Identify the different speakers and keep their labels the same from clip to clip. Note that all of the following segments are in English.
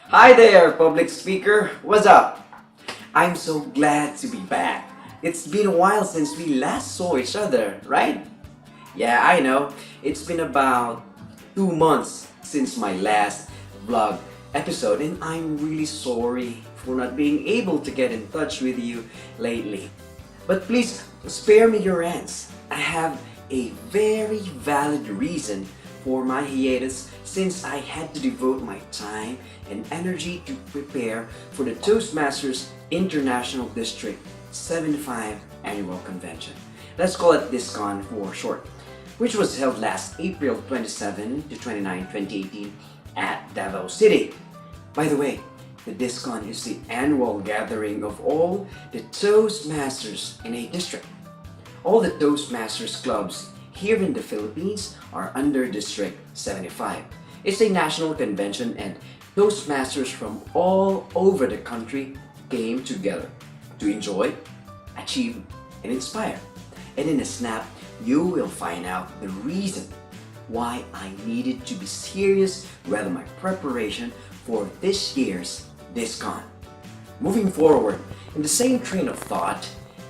Speaker 1: Hi there, public speaker. What's up? I'm so glad to be back. It's been a while since we last saw each other, right? Yeah, I know. It's been about 2 months since my last vlog episode, and I'm really sorry for not being able to get in touch with you lately. But please spare me your rants. I have a very valid reason for my hiatus since I had to devote my time and energy to prepare for the Toastmasters International District 75 Annual Convention. Let's call it Discon for short, which was held last April 27 to 29, 2018 at Davao City. By the way, the Discon is the annual gathering of all the Toastmasters in a district. All the Toastmasters clubs here in the Philippines are under District 75. It's a national convention and Toastmasters from all over the country came together to enjoy, achieve, and inspire. And in a snap, you will find out the reason why I needed to be serious with my preparation for this year's Discon. Moving forward, in the same train of thought,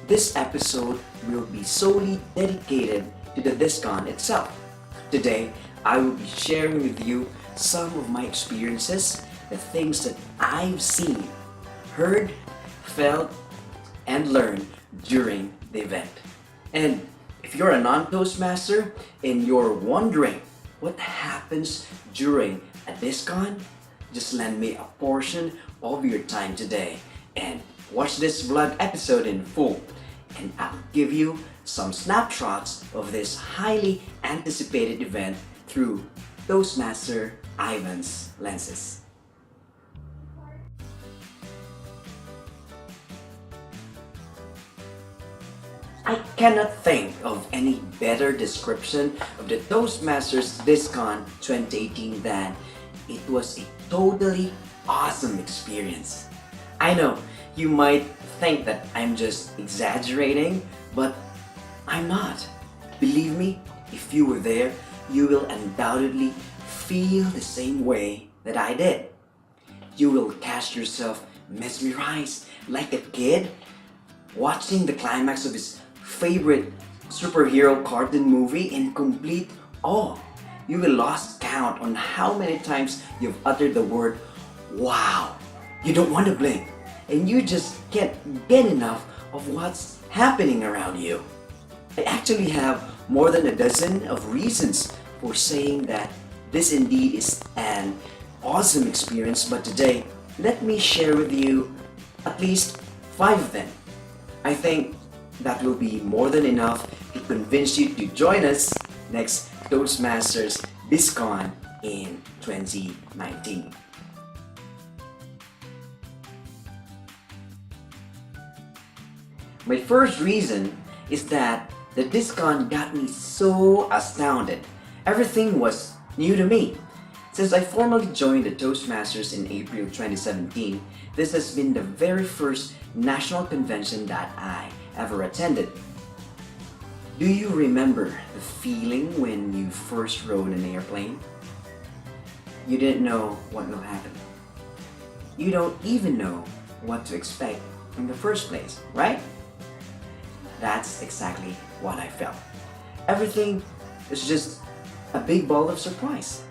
Speaker 1: this episode will be solely dedicated to the Discon itself. Today, I will be sharing with you some of my experiences, the things that I've seen, heard, felt, and learned during the event. And if you're a non-Toastmaster and you're wondering what happens during a Discon, just lend me a portion of your time today and watch this vlog episode in full, and I'll give you some snapshots of this highly anticipated event through Toastmaster Ivan's lenses. I cannot think of any better description of the Toastmasters Discon 2018 than it was a totally awesome experience. I know you might think that I'm just exaggerating, but I'm not. Believe me, if you were there, you will undoubtedly feel the same way that I did. You will catch yourself mesmerized like a kid watching the climax of his favorite superhero cartoon movie in complete awe. You will lost count on how many times you've uttered the word wow. You don't want to blink, and you just can't get enough of what's happening around you. I actually have more than a dozen of reasons for saying that this indeed is an awesome experience, but today, let me share with you at least 5 of them. I think that will be more than enough to convince you to join us next Toastmasters Discon in 2019. My first reason is that the Discon got me so astounded. Everything was new to me. Since I formally joined the Toastmasters in April 2017, this has been the very first national convention that I ever attended. Do you remember the feeling when you first rode an airplane? You didn't know what will happen. You don't even know what to expect in the first place, right? That's exactly what I felt. Everything is just a big ball of surprise.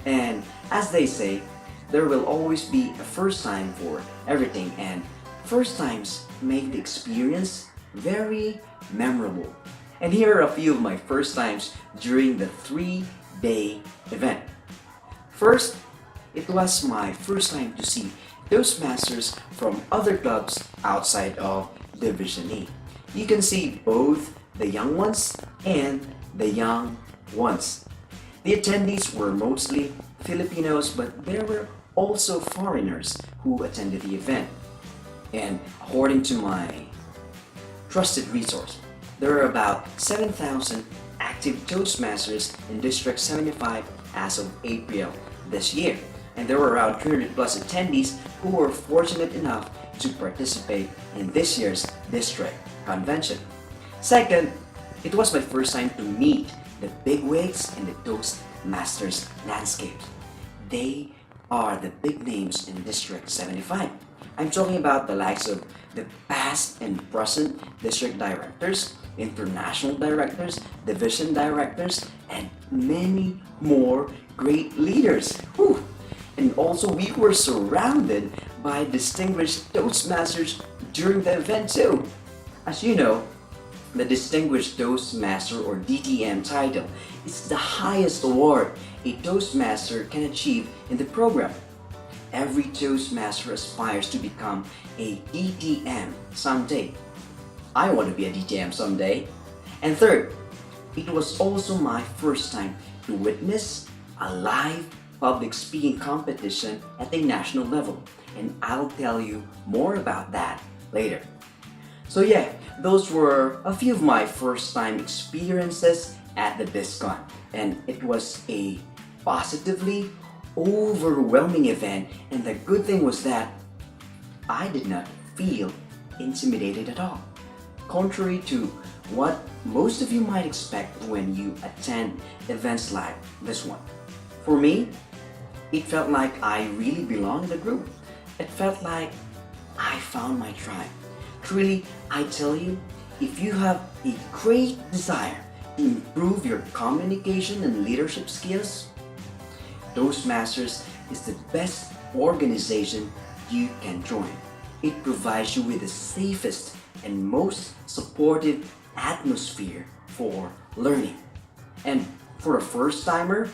Speaker 1: And as they say, there will always be a first time for everything, and first times make the experience very memorable. And here are a few of my first times during the 3-day event. First, it was my first time to see Toastmasters from other clubs outside of Division E. You can see both the young ones and the young ones. The attendees were mostly Filipinos, but there were also foreigners who attended the event. And according to my trusted resource, there are about 7,000 active Toastmasters in District 75 as of April this year. And there were around 300 plus attendees who were fortunate enough to participate in this year's district convention. Second, it was my first time to meet the bigwigs in the Toastmasters landscape. They are the big names in District 75. I'm talking about the likes of the past and present district directors, international directors, division directors, and many more great leaders. Whew. And also, we were surrounded by distinguished Toastmasters during the event, too. As you know, the Distinguished Toastmaster or DTM title is the highest award a Toastmaster can achieve in the program. Every Toastmaster aspires to become a DTM someday. I want to be a DTM someday. And third, it was also my first time to witness a live public speaking competition at a national level, and I'll tell you more about that later. So yeah, those were a few of my first time experiences at the Discon, and it was a positively overwhelming event, and the good thing was that I did not feel intimidated at all. Contrary to what most of you might expect when you attend events like this one. For me, it felt like I really belonged in the group. It felt like I found my tribe. Truly, I tell you, if you have a great desire to improve your communication and leadership skills, Toastmasters is the best organization you can join. It provides you with the safest and most supportive atmosphere for learning. And for a first timer,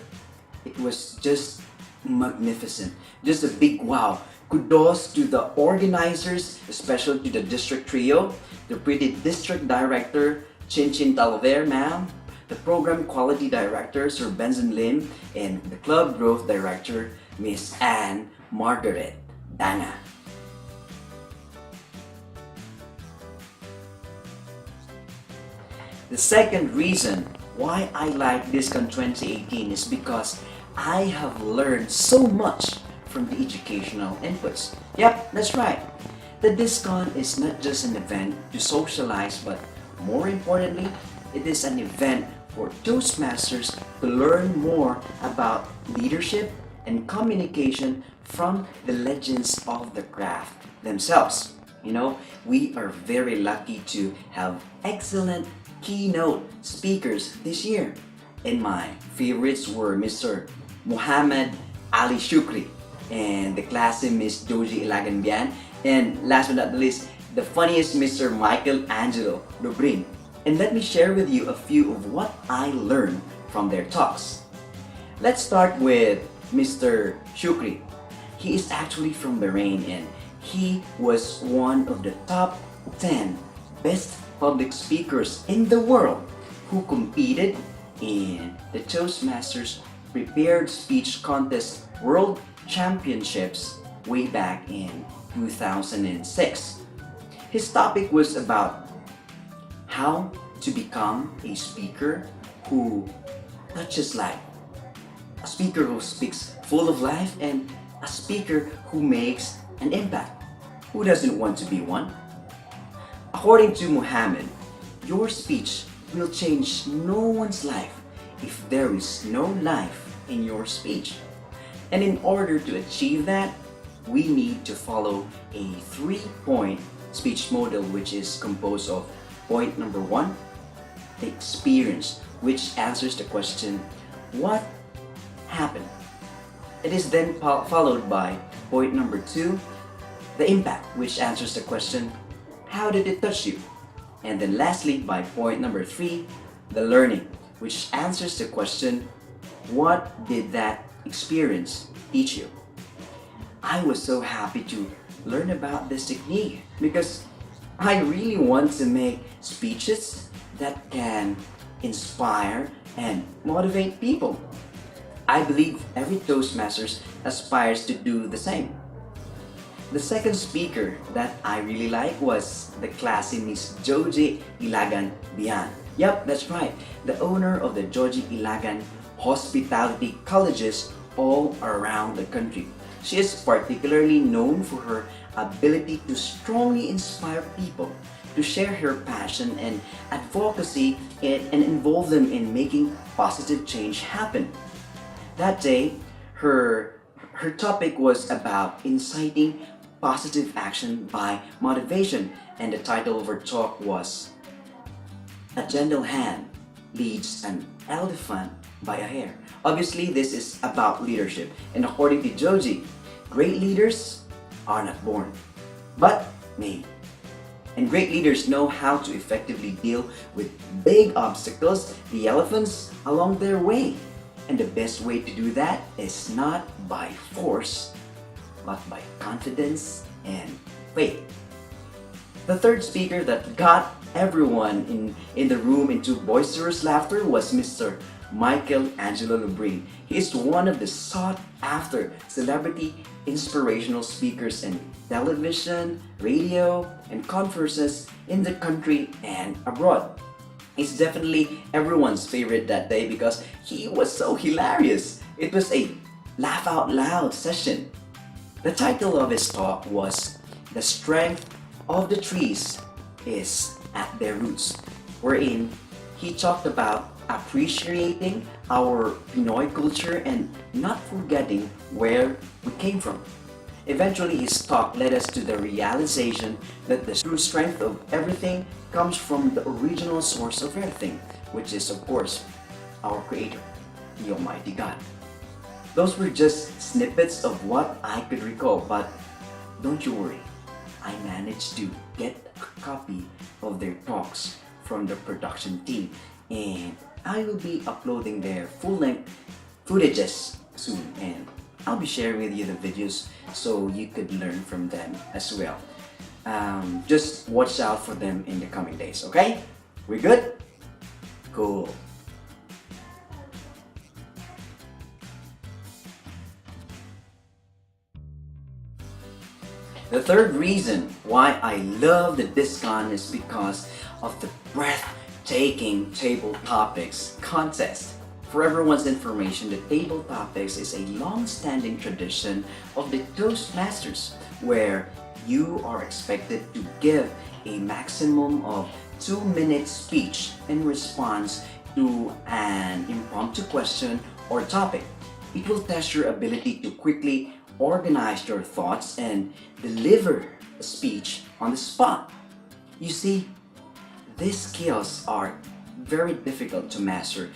Speaker 1: it was just magnificent. Just a big wow. Kudos to the organizers, especially to the district trio, the pretty district director, Chin Chin Talver, ma'am, the program quality director, Sir Benson Lim, and the club growth director, Miss Anne Margaret Dana. The second reason why I like Discon 2018 is because I have learned so much from the educational inputs. Yep, that's right. The Discon is not just an event to socialize, but more importantly, it is an event for Toastmasters to learn more about leadership and communication from the legends of the craft themselves. You know, we are very lucky to have excellent keynote speakers this year. And my favorites were Mr. Muhammad Ali Shukri and the classy Miss Joji Ilaganbian, and last but not the least, the funniest Mr. Michael Angelo Dobrin. And let me share with you a few of what I learned from their talks. Let's start with Mr. Shukri. He is actually from Bahrain, and he was one of the top 10 best public speakers in the world who competed in the Toastmasters Prepared Speech Contest World Championships way back in 2006. His topic was about how to become a speaker who touches life, a speaker who speaks full of life, and a speaker who makes an impact. Who doesn't want to be one? According to Muhammad, your speech will change no one's life if there is no life in your speech. And in order to achieve that, we need to follow a 3-point speech model, which is composed of point number 1, the experience, which answers the question, what happened? It is then followed by point number 2, the impact, which answers the question, how did it touch you? And then lastly, by point number 3, the learning, which answers the question, what did that experience teach you? I was so happy to learn about this technique because I really want to make speeches that can inspire and motivate people. I believe every Toastmasters aspires to do the same. The second speaker that I really like was the classy Miss Joji Ilagan Bian. Yep, that's right, the owner of the Joji Ilagan Hospitality Colleges all around the country. She is particularly known for her ability to strongly inspire people to share her passion and advocacy and involve them in making positive change happen. That day, her Her topic was about inciting positive action by motivation, and the title of her talk was "A Gentle Hand Leads an Elephant by a Hair." Obviously, this is about leadership, and according to Joji, great leaders are not born, but made. And great leaders know how to effectively deal with big obstacles, the elephants along their way. And the best way to do that is not by force, but by confidence and faith. The third speaker that got everyone in the room into boisterous laughter was Mr. Michael Angelo Lubrin. He is one of the sought-after celebrity inspirational speakers in television, radio, and conferences in the country and abroad. He's definitely everyone's favorite that day because he was so hilarious. It was a laugh out loud session. The title of his talk was "The Strength of the Trees is at Their Roots," wherein he talked about appreciating our Pinoy culture and not forgetting where we came from. Eventually, his talk led us to the realization that the true strength of everything comes from the original source of everything, which is, of course, our Creator, the Almighty God. Those were just snippets of what I could recall, but don't you worry, I managed to get a copy of their talks from the production team, and I will be uploading their full-length footages soon, and I'll be sharing with you the videos so you could learn from them as well. Just watch out for them in the coming days, okay? We good? Cool. The third reason why I love the Discon is because of the breathtaking table topics contest. For everyone's information, the table topics is a long-standing tradition of the Toastmasters where you are expected to give a maximum of 2-minute speech in response to an impromptu question or topic. It will test your ability to quickly organize your thoughts and deliver a speech on the spot. You see, these skills are very difficult to master,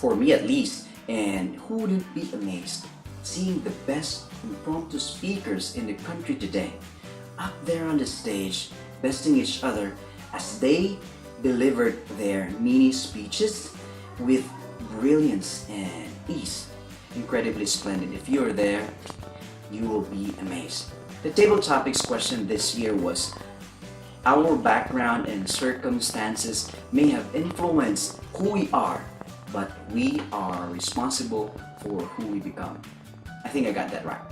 Speaker 1: for me at least, and who wouldn't be amazed seeing the best impromptu speakers in the country today up there on the stage besting each other as they delivered their mini speeches with brilliance and ease. Incredibly splendid. If you're there, you will be amazed. The table topics question this year was: our background and circumstances may have influenced who we are, but we are responsible for who we become. I think I got that right.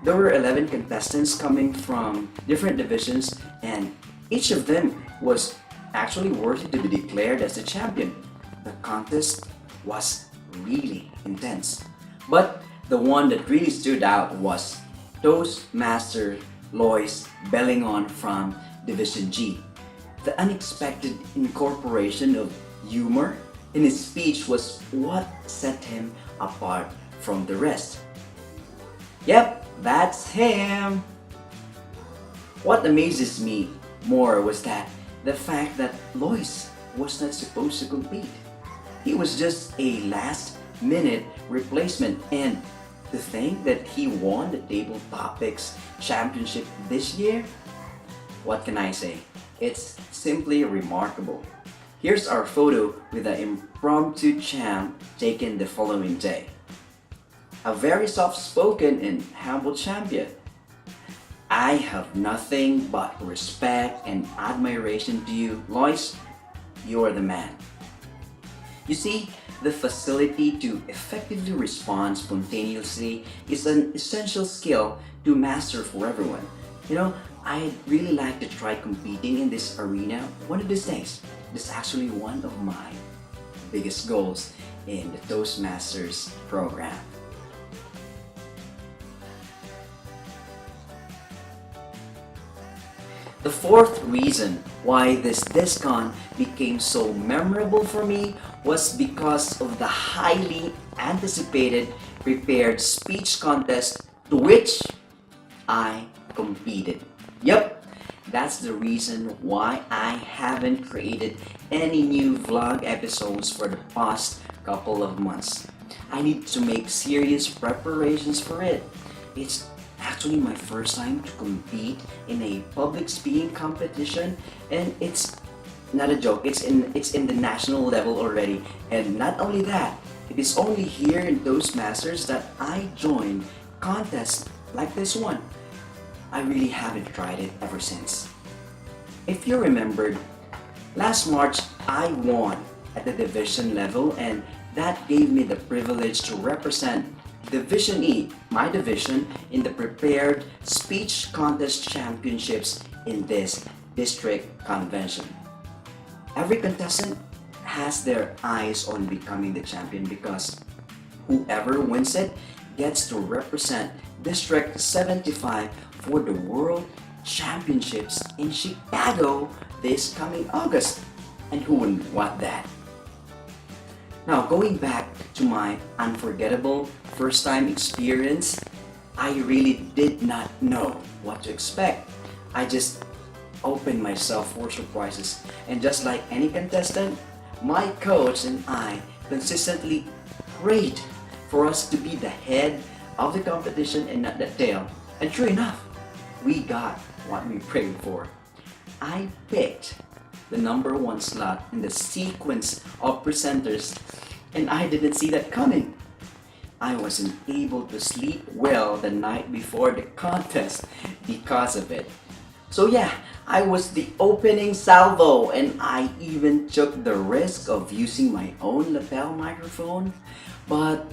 Speaker 1: There were 11 contestants coming from different divisions, and each of them was actually worthy to be declared as the champion. The contest was really intense, but the one that really stood out was Toastmaster Lois Bellingon from Division G. The unexpected incorporation of humor in his speech was what set him apart from the rest. Yep, that's him! What amazes me more was that the fact that Lois was not supposed to compete. He was just a last-minute replacement, and to think that he won the Table Topics Championship this year? What can I say? It's simply remarkable. Here's our photo with the impromptu champ taken the following day. A very soft-spoken and humble champion. I have nothing but respect and admiration to you, Lois. You're the man. You see, the facility to effectively respond spontaneously is an essential skill to master for everyone. You know, I'd really like to try competing in this arena one of these days. This is actually one of my biggest goals in the Toastmasters program. The fourth reason why this Discon became so memorable for me was because of the highly anticipated prepared speech contest to which I competed. Yep, that's the reason why I haven't created any new vlog episodes for the past couple of months. I need to make serious preparations for it. It's actually my first time to compete in a public speaking competition, and it's not a joke. It's in the national level already. And not only that, it is only here in Toastmasters that I join contests like this one. I really haven't tried it ever since. If you remembered, last March I won at the division level, and that gave me the privilege to represent Division E, my division, in the prepared speech contest championships in this district convention. Every contestant has their eyes on becoming the champion because whoever wins it gets to represent District 75 for the World Championships in Chicago this coming August. And who wouldn't want that? Now, going back to my unforgettable first time experience, I really did not know what to expect. I just opened myself for surprises, and just like any contestant, my coach and I consistently prayed for us to be the head of the competition and not the tail. And sure enough, we got what we prayed for. I picked the number one slot in the sequence of presenters, and I didn't see that coming. I wasn't able to sleep well the night before the contest because of it. So yeah, I was the opening salvo, and I even took the risk of using my own lapel microphone. But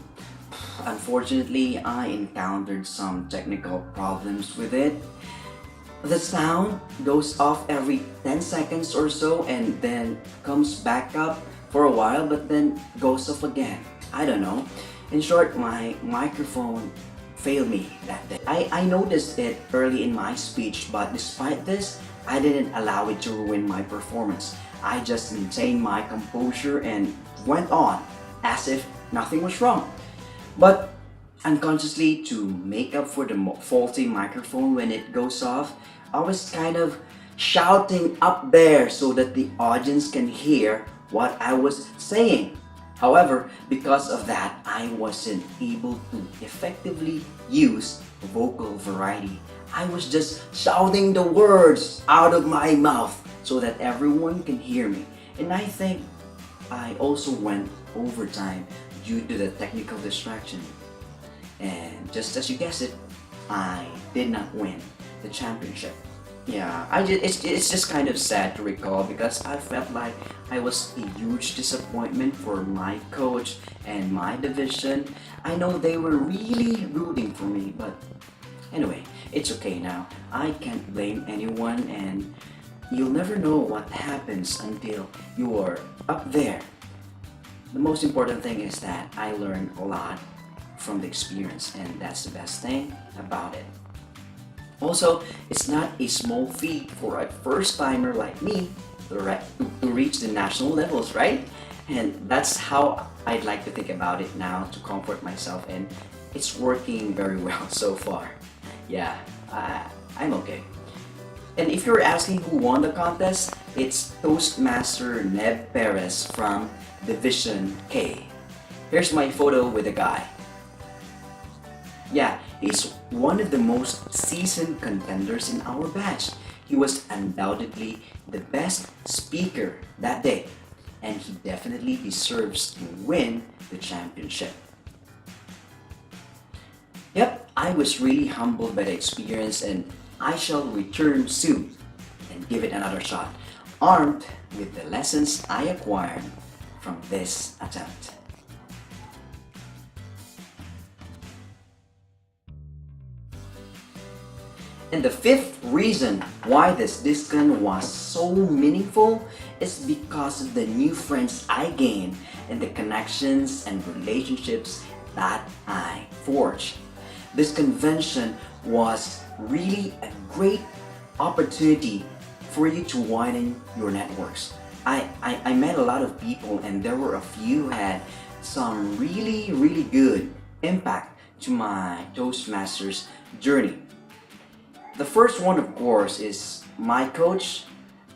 Speaker 1: unfortunately, I encountered some technical problems with it. The sound goes off every 10 seconds or so and then comes back up for a while, but then goes off again. I don't know. In short, my microphone failed me that day. I noticed it early in my speech, but despite this, I didn't allow it to ruin my performance. I just maintained my composure and went on as if nothing was wrong. But unconsciously, to make up for the faulty microphone when it goes off, I was kind of shouting up there so that the audience can hear what I was saying. However, because of that, I wasn't able to effectively use vocal variety. I was just shouting the words out of my mouth so that everyone can hear me. And I think I also went overtime due to the technical distraction. And just as you guessed it, I did not win the championship. Yeah, it's just kind of sad to recall because I felt like I was a huge disappointment for my coach and my division. I know they were really rooting for me, but anyway, it's okay now. I can't blame anyone, and you'll never know what happens until you are up there. The most important thing is that I learned a lot from the experience, and that's the best thing about it. Also, it's not a small feat for a first-timer like me to reach the national levels, right? And that's how I'd like to think about it now to comfort myself, and it's working very well so far. Yeah, I'm okay. And if you're asking who won the contest, it's Toastmaster Neb Perez from Division K. Here's my photo with the guy. Yeah, he's one of the most seasoned contenders in our batch. He was undoubtedly the best speaker that day, and he definitely deserves to win the championship. Yep, I was really humbled by the experience, and I shall return soon and give it another shot, armed with the lessons I acquired from this attempt. And the fifth reason why this Discon was so meaningful is because of the new friends I gained and the connections and relationships that I forged. This convention was really a great opportunity for you to widen your networks. I met a lot of people, and there were a few who had some really good impact to my Toastmasters journey. The first one, of course, is my coach,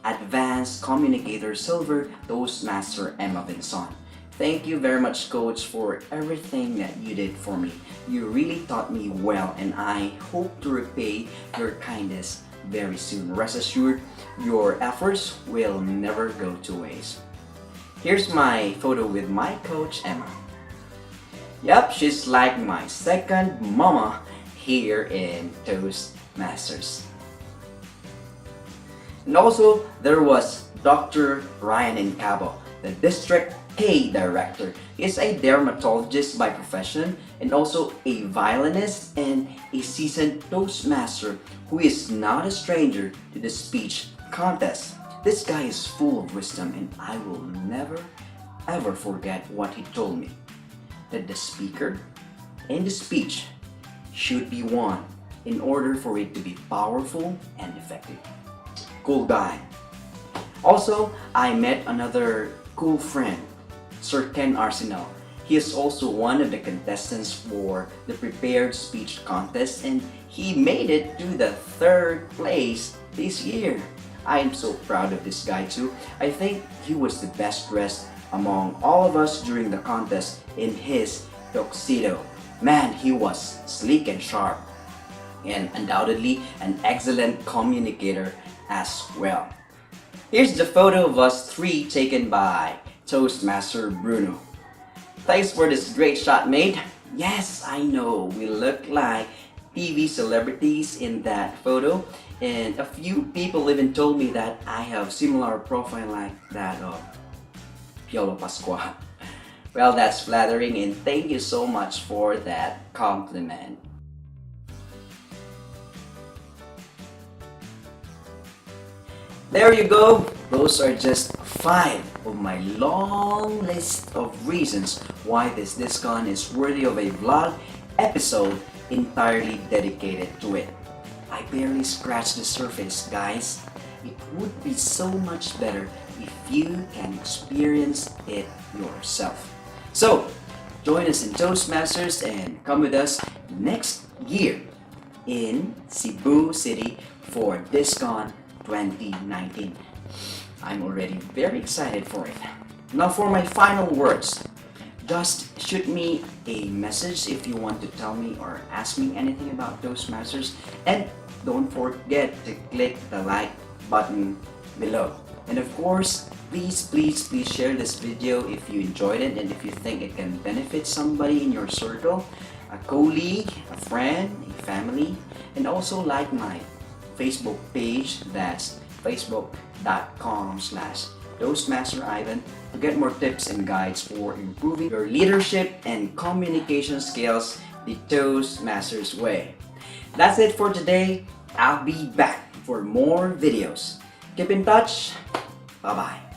Speaker 1: Advanced Communicator Silver Toastmaster Emma Vinson. Thank you very much, Coach, for everything that you did for me. You really taught me well, and I hope to repay your kindness very soon. Rest assured, your efforts will never go to waste. Here's my photo with my coach, Emma. Yep, she's like my second mama here in Toastmasters. And also, there was Dr. Ryan Incabo, the District K Director. He's a dermatologist by profession and also a violinist and a seasoned Toastmaster who is not a stranger to the speech contest. This guy is full of wisdom, and I will never ever forget what he told me, that the speaker and the speech should be one in order for it to be powerful and effective. Cool guy. Also, I met another cool friend, Sir Ken Arsenal. He is also one of the contestants for the prepared speech contest, and he made it to the 3rd place this year. I am so proud of this guy too. I think he was the best dressed among all of us during the contest in his tuxedo. Man, he was sleek and sharp, and undoubtedly an excellent communicator as well. Here's the photo of us three taken by Toastmaster Bruno. Thanks for this great shot, mate. Yes, I know we look like TV celebrities in that photo, and a few people even told me that I have similar profile like that of Piolo Pascua. Well, that's flattering, and thank you so much for that compliment. There you go. Those are just 5 of my long list of reasons why this Discon is worthy of a vlog episode entirely dedicated to it. I barely scratched the surface, guys. It would be so much better if you can experience it yourself. So, join us in Toastmasters and come with us next year in Cebu City for Discon 2019. I'm already very excited for it. Now for my final words. Just shoot me a message if you want to tell me or ask me anything about Toastmasters, and don't forget to click the like button below. And of course, please share this video if you enjoyed it and if you think it can benefit somebody in your circle, a colleague, a friend, a family, and also like my Facebook page, that's facebook.com/Toastmaster Ivan, to get more tips and guides for improving your leadership and communication skills the Toastmasters way. That's it for today. I'll be back for more videos. Keep in touch. Bye-bye.